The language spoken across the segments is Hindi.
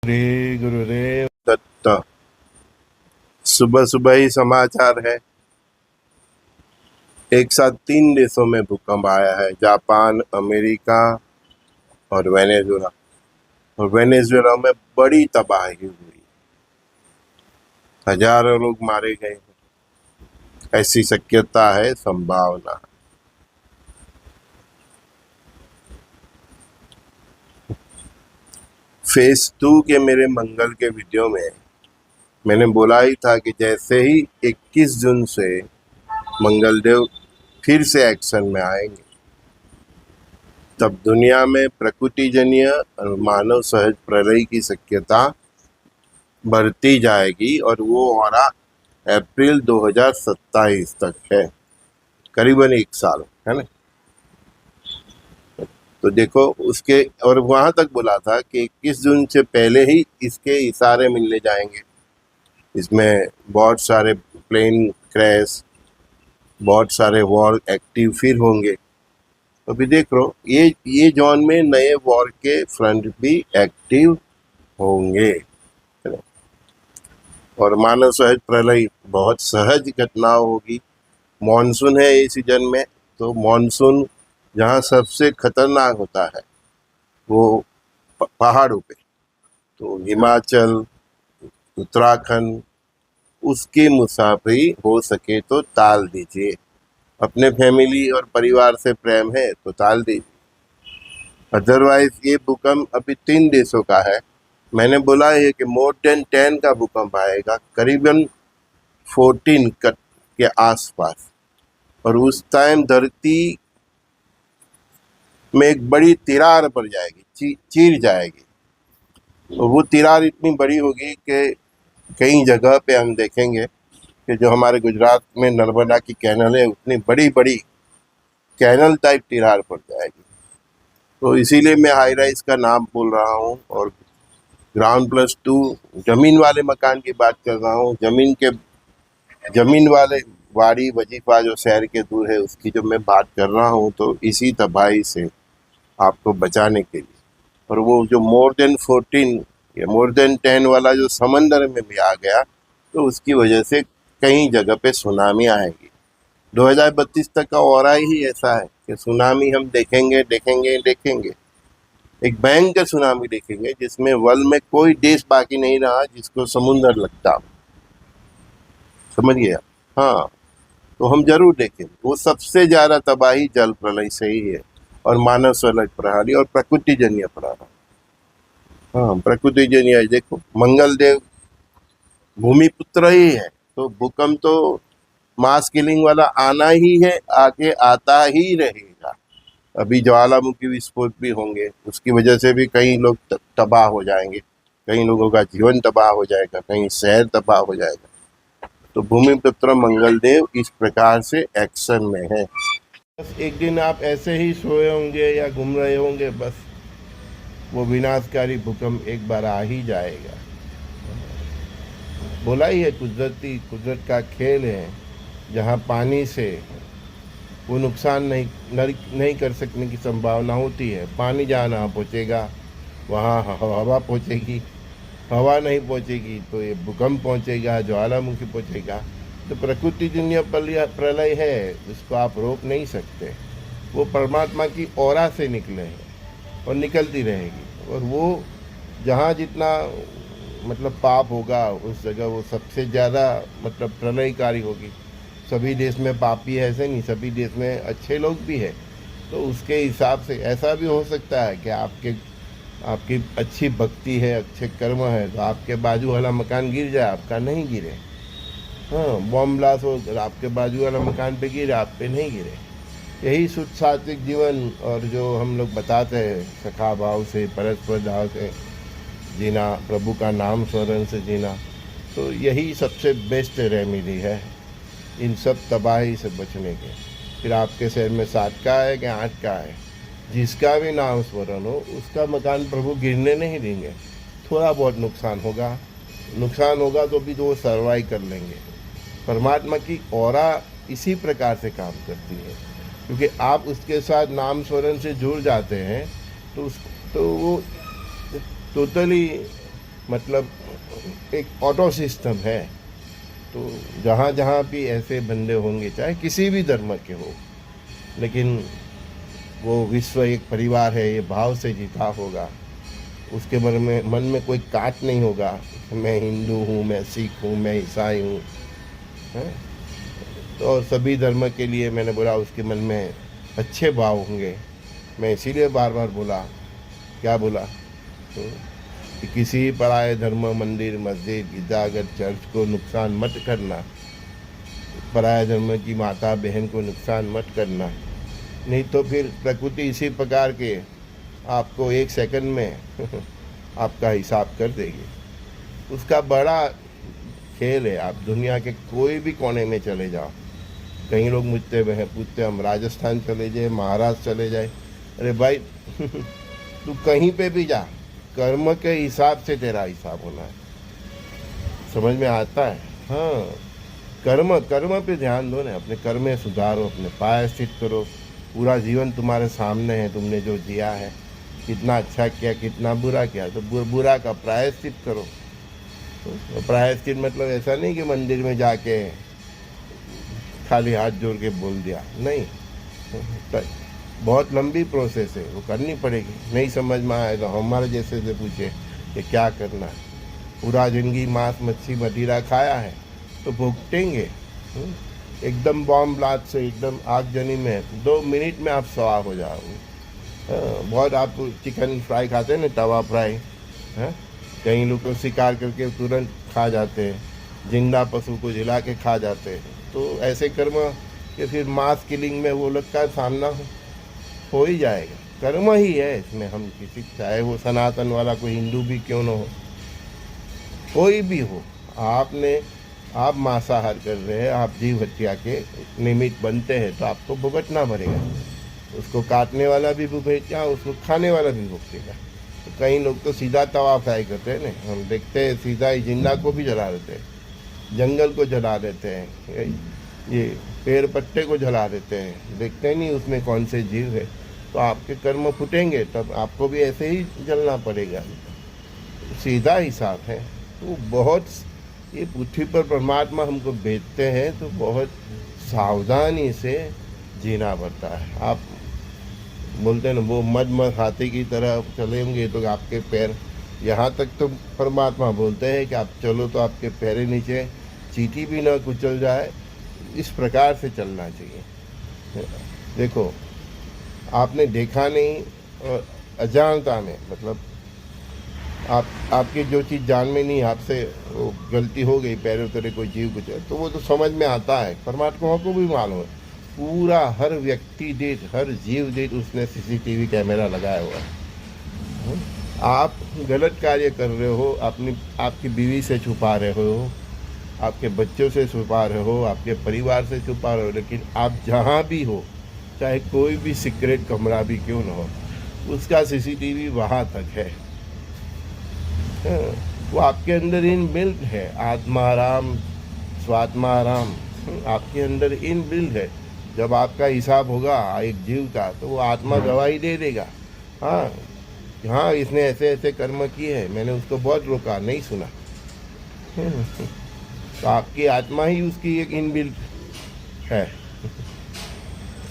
श्री गुरुदेव दत्त। सुबह सुबह ही समाचार है, एक साथ 3 देशों में भूकंप आया है, जापान, अमेरिका और वेनेजुएला। और वेनेजुएला में बड़ी तबाही हुई, हजारों लोग मारे गए। ऐसी शक्यता है, संभावना। फेज 2 के मेरे मंगल के वीडियो में मैंने बोला ही था कि जैसे ही 21 जून से मंगलदेव फिर से एक्शन में आएंगे, तब दुनिया में प्रकृतिजन्य और मानव सहज प्रलय की शक्यता बढ़ती जाएगी। और वो हमारा अप्रैल 2027 तक है, करीबन 1 साल है ना। तो देखो उसके, और वहां तक बोला था कि 21 जून से पहले ही इसके इशारे मिलने जाएंगे। इसमें बहुत सारे प्लेन क्रैश, बहुत सारे वॉर एक्टिव फिर होंगे। तो अभी देख लो, ये जोन में नए वॉर के फ्रंट भी एक्टिव होंगे, है ना? और मानव सहज प्रलय बहुत सहज घटना होगी। मॉनसून है ये सीजन में, तो मॉनसून जहाँ सबसे खतरनाक होता है वो पहाड़ों पे, तो हिमाचल, उत्तराखंड, उसकी मुसाफरी हो सके तो टाल दीजिए। अपने फैमिली और परिवार से प्रेम है तो टाल दीजिए, अदरवाइज ये भूकंप अभी 3 देशों का है। मैंने बोला है कि मोर देन 10 का भूकंप आएगा, करीबन 14 के आसपास। और उस टाइम धरती में एक बड़ी तिरार पड़ जाएगी, चीर जाएगी। तो वो तिरार इतनी बड़ी होगी कि कई जगह पे हम देखेंगे कि जो हमारे गुजरात में नर्मदा की कैनल है, उतनी बड़ी बड़ी कैनल टाइप तिरार पड़ जाएगी। तो इसीलिए मैं हाई राइज का नाम बोल रहा हूँ, और ग्राउंड प्लस 2 जमीन वाले मकान की बात कर रहा हूँ। जमीन वाले वाड़ी वजीफा जो शहर के दूर है, उसकी जो मैं बात कर रहा हूँ, तो इसी तबाही से आपको बचाने के लिए। और वो जो मोर देन 14 या मोर देन 10 वाला जो समंदर में भी आ गया, तो उसकी वजह से कई जगह पे सुनामी आएगी। 2032 तक का ऑरा ही ऐसा है कि सुनामी हम देखेंगे देखेंगे देखेंगे। एक भयंकर सुनामी देखेंगे जिसमें वर्ल्ड में कोई देश बाकी नहीं रहा जिसको समुद्र लगता हो। समझ गया? हाँ, तो हम जरूर देखेंगे। वो सबसे ज्यादा तबाही जल प्रलय से ही है, और मानव सहज प्रणाली और प्रकृतिजन्य प्रणाली। हाँ, प्रकृतिजन्य। देखो, मंगलदेव भूमिपुत्र ही है, तो भूकंप तो मास किलिंग वाला आना ही है, आगे आता ही रहेगा। अभी ज्वालामुखी विस्फोट भी होंगे, उसकी वजह से भी कई लोग तबाह हो जाएंगे, कई लोगों का जीवन तबाह हो जाएगा, कहीं शहर तबाह हो जाएगा। तो भूमिपुत्र मंगलदेव इस प्रकार से एक्शन में है। बस एक दिन आप ऐसे ही सोए होंगे या घूम रहे होंगे, बस वो विनाशकारी भूकंप एक बार आ ही जाएगा। बोला ही है, कुदरत का खेल है, जहाँ पानी से वो नुकसान नहीं कर सकने की संभावना होती है। पानी जहाँ ना पहुँचेगा वहाँ हवा पहुँचेगी, हवा नहीं पहुँचेगी तो ये भूकंप पहुँचेगा, ज्वालामुखी पहुँचेगा। तो प्रकृतिजन्य प्रलय है, उसको आप रोक नहीं सकते। वो परमात्मा की औरा से निकले हैं और निकलती रहेगी। और वो जहाँ जितना मतलब पाप होगा, उस जगह वो सबसे ज़्यादा मतलब प्रलयकारी होगी। सभी देश में पापी है ऐसे नहीं, सभी देश में अच्छे लोग भी हैं। तो उसके हिसाब से ऐसा भी हो सकता है कि आपकी अच्छी भक्ति है, अच्छे कर्म है, तो आपके बाजू वाला मकान गिर जाए, आपका नहीं गिरे। हाँ, बॉम्ब ब्लास्ट हो, आपके बाजू वाला मकान पे गिरे, आप पे नहीं गिरे। यही शुद्ध सात्विक जीवन, और जो हम लोग बताते हैं सखा भाव से, परस्पर भाव से जीना, प्रभु का नाम स्मरण से जीना, तो यही सबसे बेस्ट रेमेडी है इन सब तबाही से बचने के। फिर आपके शहर में 7 का है कि 8 का है, जिसका भी नाम स्मरण हो, उसका मकान प्रभु गिरने नहीं देंगे। थोड़ा बहुत नुकसान होगा तो भी तो वो सर्वाइव कर लेंगे। परमात्मा की औरा इसी प्रकार से काम करती है, क्योंकि आप उसके साथ नाम स्मरण से जुड़ जाते हैं, तो वो टोटली मतलब एक ऑटो सिस्टम है। तो जहाँ जहाँ भी ऐसे बंदे होंगे, चाहे किसी भी धर्म के हो, लेकिन वो विश्व एक परिवार है, ये भाव से जीता होगा, उसके मन में कोई काट नहीं होगा, मैं हिंदू हूँ, मैं सिख हूँ, मैं ईसाई हूँ, हैं? तो सभी धर्म के लिए मैंने बोला उसके मन में अच्छे भाव होंगे। मैं इसीलिए बार बार बोला, क्या बोला, तो कि किसी पराये धर्म, मंदिर, मस्जिद, गिरजाघर, चर्च को नुकसान मत करना, पराये धर्म की माता बहन को नुकसान मत करना, नहीं तो फिर प्रकृति इसी प्रकार के आपको एक सेकंड में आपका हिसाब कर देगी। उसका बड़ा खेल है। आप दुनिया के कोई भी कोने में चले जाओ, कई लोग मुझसे वह पूछते हम राजस्थान चले जाए, महाराष्ट्र चले जाए, अरे भाई तू कहीं पे भी जा, कर्म के हिसाब से तेरा हिसाब होना है। समझ में आता है? हाँ, कर्म कर्म पे ध्यान दो ना, अपने कर्म में सुधारो, अपने प्रायश्चित करो। पूरा जीवन तुम्हारे सामने है, तुमने जो दिया है, कितना अच्छा किया, कितना बुरा किया, तो बुरा का प्रायश्चित करो। तो प्रायश्चित मतलब ऐसा नहीं कि मंदिर में जाके खाली हाथ जोड़ के बोल दिया, नहीं, बहुत लंबी प्रोसेस है, वो करनी पड़ेगी। नहीं समझ में आए तो हमारे जैसे से पूछे कि क्या करना है। पूरा जिंदगी मांस मच्छी मदिरा खाया है तो भुगतेंगे। एकदम बॉम्ब ब्लास्ट से एकदम आगजनी में 2 मिनट में आप सवार हो जाओगे। बहुत आप चिकन फ्राई खाते हैं ना, तवा फ्राई, हैं? कई लोग तो शिकार करके तुरंत खा जाते हैं, जिंदा पशु को जिला के खा जाते हैं। तो ऐसे कर्म कि फिर मास किलिंग में वो लोग का सामना हो ही जाएगा। कर्म ही है इसमें, हम किसी, चाहे वो सनातन वाला कोई हिंदू भी क्यों न हो, कोई भी हो, आप मांसाहार कर रहे हैं, आप जीव हत्या के निमित्त बनते हैं, तो आपको भुगतना पड़ेगा। उसको काटने वाला भी भुगतेगा, उसको खाने वाला भी भुगतेगा। तो कई लोग तो सीधा तवा फ्राई करते हैं ना, हम देखते हैं सीधा ही जिंदा को भी जला देते हैं, जंगल को जला देते हैं, ये पेड़ पत्ते को जला देते हैं, देखते नहीं उसमें कौन से जीव है। तो आपके कर्म फूटेंगे तब आपको भी ऐसे ही जलना पड़ेगा। सीधा हिसाब है। तो बहुत, ये पृथ्वी पर परमात्मा हमको भेजते हैं तो बहुत सावधानी से जीना पड़ता है। आप बोलते हैं ना, वो मद हाथी की तरह चलेंगे तो आपके पैर, यहाँ तक तो परमात्मा बोलते हैं कि आप चलो तो आपके पैर नीचे चींटी भी ना कुचल जाए, इस प्रकार से चलना चाहिए। देखो, आपने देखा नहीं और अजानता में, मतलब आपकी जो चीज़ जान में नहीं, आपसे वो गलती हो गई, पैरों तरह कोई जीव कुचल, तो वो तो समझ में आता है, परमात्मा को भी मालूम है। पूरा हर व्यक्ति दीठ, हर जीव दीठ उसने सीसीटीवी कैमरा लगाया हुआ है। आप गलत कार्य कर रहे हो, आपकी बीवी से छुपा रहे हो, आपके बच्चों से छुपा रहे हो, आपके परिवार से छुपा रहे हो, लेकिन आप जहाँ भी हो, चाहे कोई भी सीक्रेट कमरा भी क्यों न हो, उसका सीसीटीवी वहाँ तक है। वो आपके अंदर इन बिल्ट है। आत्माराम स्वात्माराम आपके अंदर इन बिल्ट है। जब आपका हिसाब होगा एक जीव का, तो वो आत्मा गवाही दे देगा, हाँ हाँ इसने ऐसे ऐसे कर्म किए हैं, मैंने उसको बहुत रोका, नहीं सुना। तो आपकी आत्मा ही उसकी एक इनबिल्ट है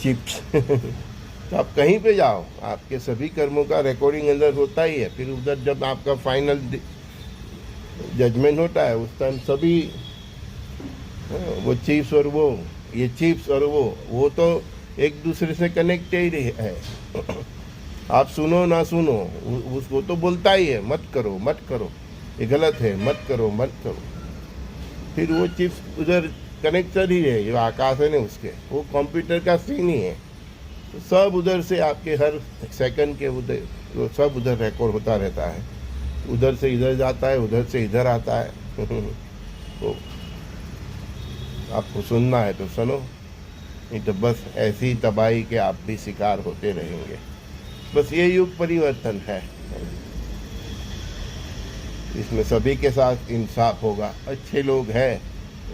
चिप्स। तो आप कहीं पे जाओ, आपके सभी कर्मों का रिकॉर्डिंग अंदर होता ही है। फिर उधर जब आपका फाइनल जजमेंट होता है, उस टाइम सभी वो चिप्स और वो, ये चिप्स और वो तो एक दूसरे से कनेक्टेड है। आप सुनो ना सुनो, उसको तो बोलता ही है, मत करो मत करो, ये गलत है, मत करो मत करो। फिर वो चिप्स उधर कनेक्टर ही है, जो आकाश है ना उसके, वो कंप्यूटर का सीन ही है। तो सब उधर से आपके हर सेकंड के उधर, वो सब उधर रिकॉर्ड होता रहता है। उधर से इधर जाता है, उधर से इधर आता है। तो आपको सुनना है तो सुनो, नहीं तो बस ऐसी तबाही के आप भी शिकार होते रहेंगे। बस ये युग परिवर्तन है, इसमें सभी के साथ इंसाफ होगा। अच्छे लोग हैं,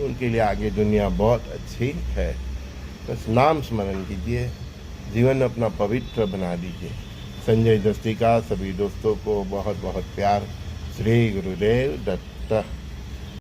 उनके लिए आगे दुनिया बहुत अच्छी है। बस नाम स्मरण कीजिए, जीवन अपना पवित्र बना दीजिए। संजय दस्ती का सभी दोस्तों को बहुत बहुत प्यार, श्री गुरुदेव दत्त।